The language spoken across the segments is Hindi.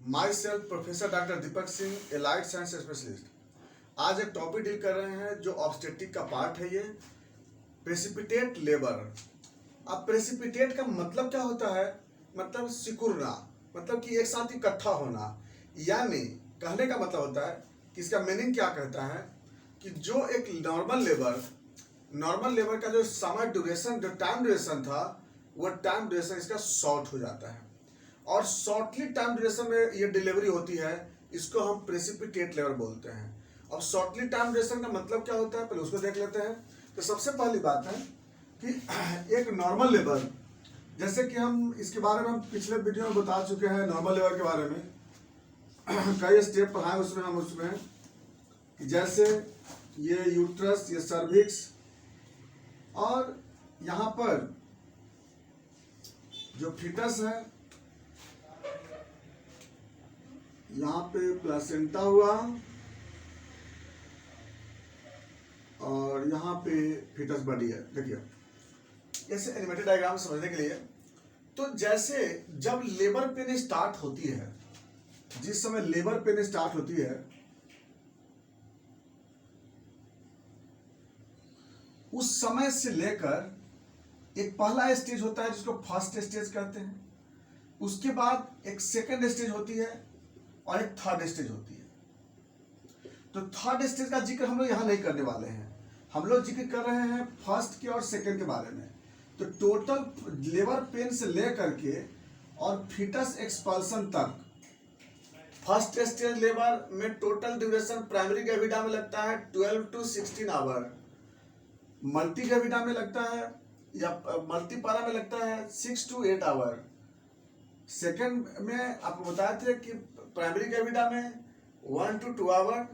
My self professor doctor Deepak Singh, allied science specialist. आज एक टॉपिक डील कर रहे हैं जो ऑब्स्टेटिक का पार्ट है। ये प्रेसिपिटेट लेबर। अब प्रेसिपिटेट का मतलब क्या होता है? मतलब सिकुड़ना, मतलब कि एक साथ इकट्ठा होना। यानी कहने का मतलब होता है कि इसका मीनिंग क्या कहता है कि जो एक नॉर्मल लेबर का जो समय ड्यूरेशन, जो टाइम ड्यूरेशन था, वो टाइम ड्यूरेशन इसका शॉर्ट हो जाता है और शॉर्टली टाइम ड्यूरेशन में ये डिलीवरी होती है। इसको हम प्रेसिपिटेट लेबर बोलते हैं। अब शॉर्टली टाइम ड्यूरेशन का मतलब क्या होता है, पहले उसको देख लेते हैं। तो सबसे पहली बात है कि एक नॉर्मल लेबर, जैसे कि हम इसके बारे में हम पिछले वीडियो में बता चुके हैं नॉर्मल लेबर के बारे में। कई स्टेप पढ़ाए उसमें कि जैसे ये यूट्रस, ये सर्विक्स, और यहाँ पर जो फीटस है, यहाँ पे प्लेसेंटा हुआ और यहाँ पे फीटस बॉडी है। देखिए ऐसे एनिमेटेड डायग्राम समझने के लिए, तो जैसे जब लेबर पेन स्टार्ट होती है, जिस समय लेबर पेन स्टार्ट होती है, उस समय से लेकर एक पहला स्टेज होता है जिसको फर्स्ट स्टेज कहते हैं। उसके बाद एक सेकंड स्टेज होती है और एक थर्ड स्टेज होती है। तो थर्ड स्टेज का जिक्र हम लोग यहाँ नहीं करने वाले हैं, हम लोग जिक्र कर रहे हैं फर्स्ट के और सेकंड के बारे में। तो टोटल लेबर पेन से लेकर के और फीटस एक्सपल्सन तक, फर्स्ट स्टेज लेबर में टोटल ड्यूरेशन प्राइमरी ग्रेविडा में लगता है 12 to 16 आवर, मल्टी ग्रेविडा में लगता है या मल्टीपारा में लगता है 6 to 8 आवर। सेकंड में आपको बताए थे कि प्राइमरी ग्रेविडा में 1 to 2 आवर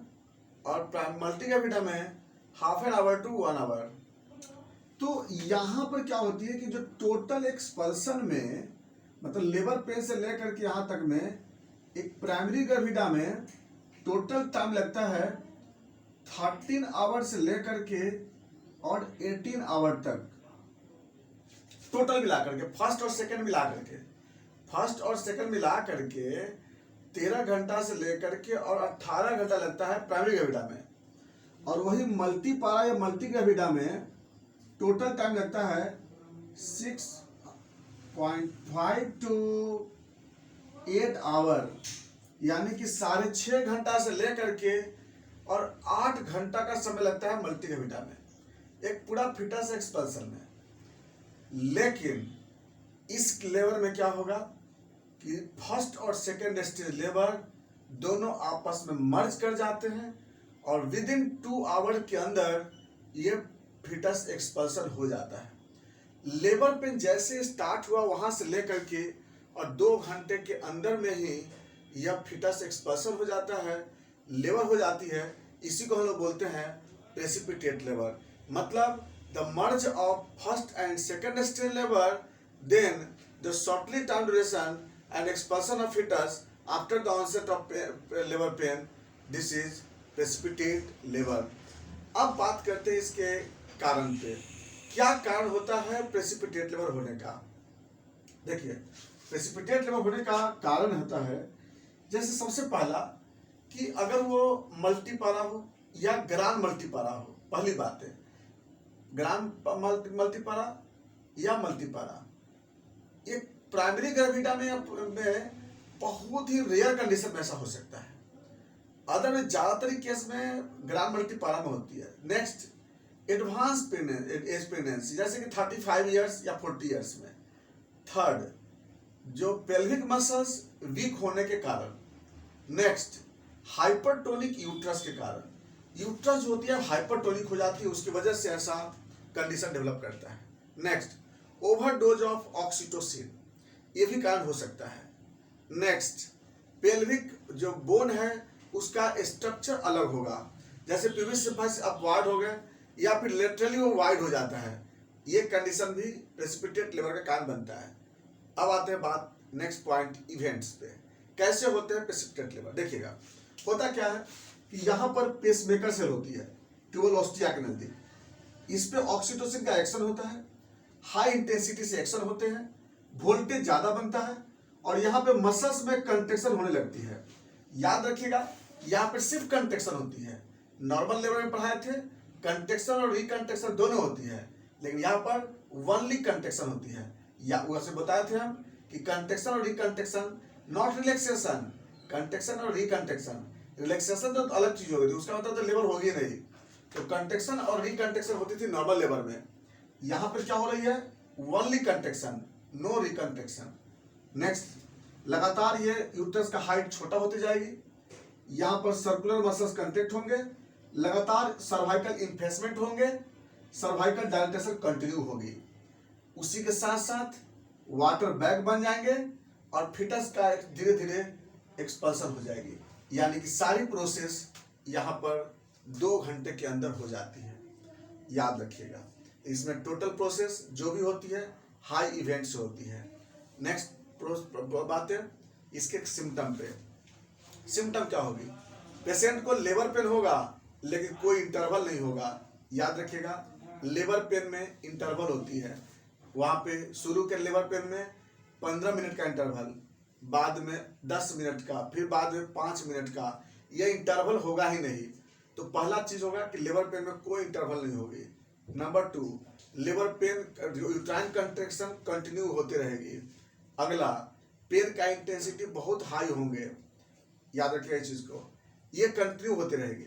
और मल्टी ग्रेविडा में half an hour to 1 hour. तो यहाँ पर क्या होती है कि जो टोटल एक्सपल्सन में, मतलब लेबर पेन से लेकर के यहाँ तक में, एक प्राइमरी ग्रेविडा में टोटल टाइम लगता है 13 आवर से लेकर के और 18 आवर तक, टोटल मिला करके, फर्स्ट और सेकंड मिला करके 13 घंटा से लेकर के और 18 घंटा लगता है प्राइमरी ग्रेविडा में। और वही मल्टीपारा या मल्टी ग्रेविडा में टोटल टाइम लगता है 6.5 to 8 आवर, यानी कि 6.5 घंटा से लेकर के और 8 घंटा का समय लगता है मल्टी ग्रेविडा में, एक पूरा फीटस एक्सपल्सन में। लेकिन इस लेबर में क्या होगा कि फर्स्ट और सेकेंड स्टेज लेबर दोनों आपस में मर्ज कर जाते हैं और विद इन 2 आवर के अंदर ये फीटस एक्सपल्सन हो जाता है। लेबर पेन जैसे स्टार्ट हुआ वहां से लेकर के और 2 घंटे के अंदर में ही यह फीटस एक्सपल्सन हो जाता है, लेबर हो जाती है। इसी को हम लोग बोलते हैं प्रेसिपिटेट लेबर। मतलब the merge of first and second stage labor, then the shortly time duration and expulsion of fetus after the onset of labor pain. This is precipitate labor. अब बात करते हैं इसके कारण पे। क्या कारण होता है प्रेसिपिटेट लेबर होने का? देखिए, प्रेसिपिटेट लेबर होने का कारण होता है, जैसे सबसे पहला कि अगर वो मल्टीपारा हो या ग्रांड मल्टीपारा हो। पहली बात है ग्रांड मल्टीपारा या मल्टीपारा। एक प्राइमरी ग्रेविडा में बहुत ही रेयर कंडीशन में ऐसा हो सकता है, अदर में ज्यादातर केस में ग्रांड मल्टीपारा में होती है। नेक्स्ट, एडवांस एज प्रेगनेंसी, जैसे कि 35 इयर्स या 40 इयर्स में। थर्ड, जो पेल्विक मसल्स वीक होने के कारण। नेक्स्ट, हाइपरटोनिक यूट्रस के कारण। यूट्रस जो होती है हाइपरटोनिक हो जाती है, उसकी वजह से ऐसा कंडीशन डेवलप करता है। नेक्स्ट, ओवरडोज ऑफ ऑक्सीटोसिन, ये भी कारण हो सकता है। नेक्स्ट, पेल्विक जो बोन है उसका स्ट्रक्चर अलग होगा, जैसे प्यूबिस सिम्फस अपवार्ड हो गए या फिर लेटरली वो वाइड हो जाता है। ये कंडीशन भी प्रेसिपिटेट लेबर का कारण बनता है। अब आते हैं बात नेक्स्ट पॉइंट, इवेंट्स पे। कैसे होते हैं प्रेसिपिटेट लेबर? देखिएगा, होता क्या है कि यहाँ पर पेसमेकर सेल होती है ट्यूबल ऑस्टिया के नजदीक। इस पे ऑक्सीटोसिन का एक्शन होता है, हाई इंटेंसिटी से एक्शन होते हैं, वोल्टेज ज्यादा बनता है और यहाँ पे मसल्स में कंट्रेक्शन होने लगती है। याद रखिएगा, यहाँ पे सिर्फ कंट्रेक्शन होती है। नॉर्मल लेवल में पढ़ाए थे कंट्रेक्शन और रिकंट्रेक्शन दोनों होती है, लेकिन यहाँ पर ओनली कंट्रेक्शन होती है। या वैसे बताए थे हम कि कंट्रेक्शन और रिकंट्रेक्शन नॉट रिलैक्सेशन, कंट्रेक्शन और रिकंट्रेक्शन। रिलैक्सेशन तो अलग चीज होगी, उसका मतलब तो लेबर होगी नहीं। तो कंट्रेक्शन और रिकंट्रेक्शन होती थी नॉर्मल लेबर में। यहाँ पर क्या हो रही है, ओनली कंट्रेक्शन, नो रिकंट्रेक्शन। नेक्स्ट, लगातार ये यूट्रस का हाइट छोटा होती जाएगी। यहाँ पर सर्कुलर मसल्स कंट्रैक्ट होंगे, लगातार सर्वाइकल इन्फेसमेंट होंगे, सर्वाइकल डायलेटेशन कंटिन्यू होगी। उसी के साथ साथ वाटर बैग बन जाएंगे और फिटस का धीरे धीरे एक्सपल्सन हो जाएगी। यानी कि सारी प्रोसेस यहाँ पर 2 घंटे के अंदर हो जाती है। याद रखिएगा, इसमें टोटल प्रोसेस जो भी होती है हाई इवेंट से होती है। नेक्स्ट बात है इसके सिम्टम पे। सिम्टम क्या होगी, पेशेंट को लेबर पेन होगा लेकिन कोई इंटरवल नहीं होगा। याद रखिएगा, लेबर पेन में इंटरवल होती है। वहाँ पे शुरू के लेबर पेन में 15 मिनट का इंटरवल, बाद में 10 मिनट का, फिर बाद में 5 मिनट का, ये इंटरवल होगा ही नहीं। तो पहला चीज होगा कि लेबर पेन में कोई इंटरवल नहीं होगी। Number 2, labour pain uterine contraction continue होती रहेगी। अगला, पेन का इंटेंसिटी बहुत हाई होंगे। याद रखिएगा इस चीज को, ये कंटिन्यू होती रहेगी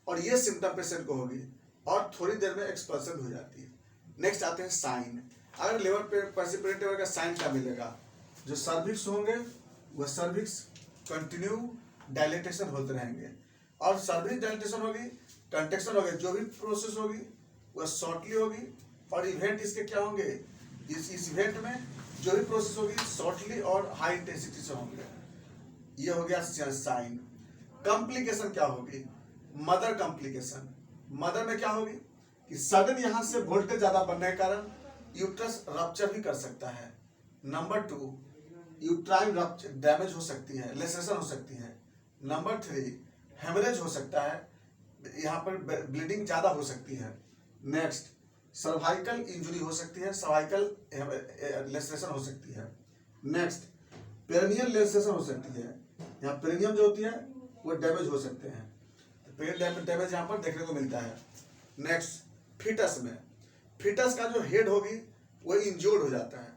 और ये सिम्टम पेशेंट को होगी और थोड़ी देर में एक्सपल्सन हो जाती है। नेक्स्ट आते हैं साइन। अगर लेबर पे पर्सिपिरेट लेबर का साइन क्या मिलेगा, जो सर्विक्स होंगे वह सर्विक्स कंटिन्यू डायलेटेशन होते रहेंगे और सर्विक्स डायलेटेशन होगी, कंट्रैक्शन होगी, जो भी प्रोसेस होगी वह शॉर्टली होगी। और इवेंट इसके क्या होंगे, इस इवेंट में जो भी प्रोसेस होगी शॉर्टली और हाई इंटेंसिटी से होंगे। ये हो गया साइन। कॉम्प्लिकेशन क्या होगी, मदर कॉम्प्लिकेशन। मदर में क्या होगी कि सडन यहाँ से वोल्टेज ज्यादा बनने के कारण यूट्रस रप्चर भी कर सकता है। नंबर 2, यूट्राइन रप्चर डैमेज हो सकती है, लेसेशन हो सकती है। नंबर 3, हेमरेज हो सकता है, यहाँ पर ब्लीडिंग ज्यादा हो सकती है। नेक्स्ट, सर्वाइकल इंजुरी हो सकती है, सर्वाइकल लेसेशन हो सकती है। नेक्स्ट, पेरिनियल लेसेशन हो सकती है, यहाँ पेरिनियम जो होती है वो डैमेज हो सकते हैं। पेरिनियल डैमेज यहाँ पर देखने को मिलता है। नेक्स्ट, फिटस में, फिटस का जो हेड होगी वो इंजोर्ड हो जाता है,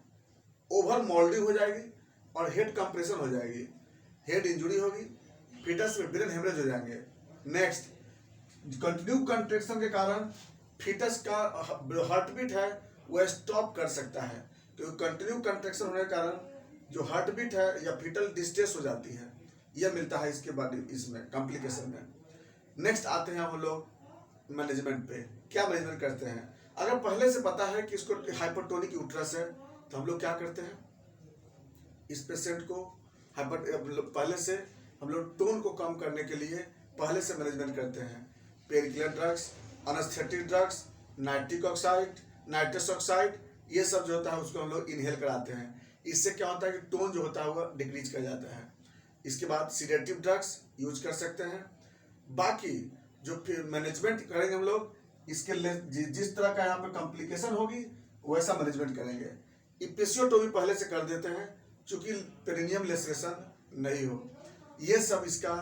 ओवर मोल्डिंग हो जाएगी और हेड कंप्रेशन हो जाएगी, हेड इंजुरी होगी, फिटस में ब्रेन हेमरेज हो जाएंगे। नेक्स्ट, कंटिन्यू कंट्रैक्शन के कारण फिटस का हार्ट बीट है वो स्टॉप कर सकता है, क्योंकि कंटिन्यू कंट्रैक्शन होने के कारण जो हार्ट बीट है या फिटल डिस्ट्रेस हो जाती है। यह मिलता है इसके बाद इसमें कॉम्प्लिकेशन में। नेक्स्ट आते हैं हम लोग मैनेजमेंट पे। क्या मैनेजमेंट करते हैं, अगर पहले से पता है कि इसको हाइपरटोनिक यूट्रस है तो हम लोग क्या करते हैं, इस पेशेंट को पहले से हम लोग टोन को कम करने के लिए पहले से मैनेजमेंट करते हैं। Painkiller drugs, anaesthetic drugs, nitric oxide, nitrous oxide, ये सब जो होता है उसको हम लोग इनहेल कराते हैं। इससे क्या होता है कि टोन जो होता है वो डिक्रीज कर जाता है। इसके बाद सीडेटिव ड्रग्स यूज कर सकते हैं। बाकी जो फिर मैनेजमेंट करेंगे हम लोग, इसके जिस तरह का यहाँ पे कॉम्प्लिकेशन होगी वैसा मैनेजमेंट करेंगे। इपिसियोटोमी पहले से कर देते हैं चूंकि पेरिनियम लेसेशन नहीं हो। ये सब इसका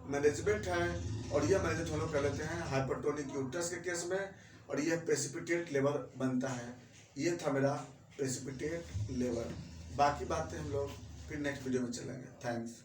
मैनेजमेंट है और यह मैनेजमेंट हम लोग कर लेते हैं हाइपरटोनिक यूट्रस के केस में, और यह प्रेसिपिटेट लेबर बनता है। ये था मेरा प्रेसिपिटेट लेबर। बाकी बातें हम लोग फिर नेक्स्ट वीडियो में चलेंगे। थैंक्स।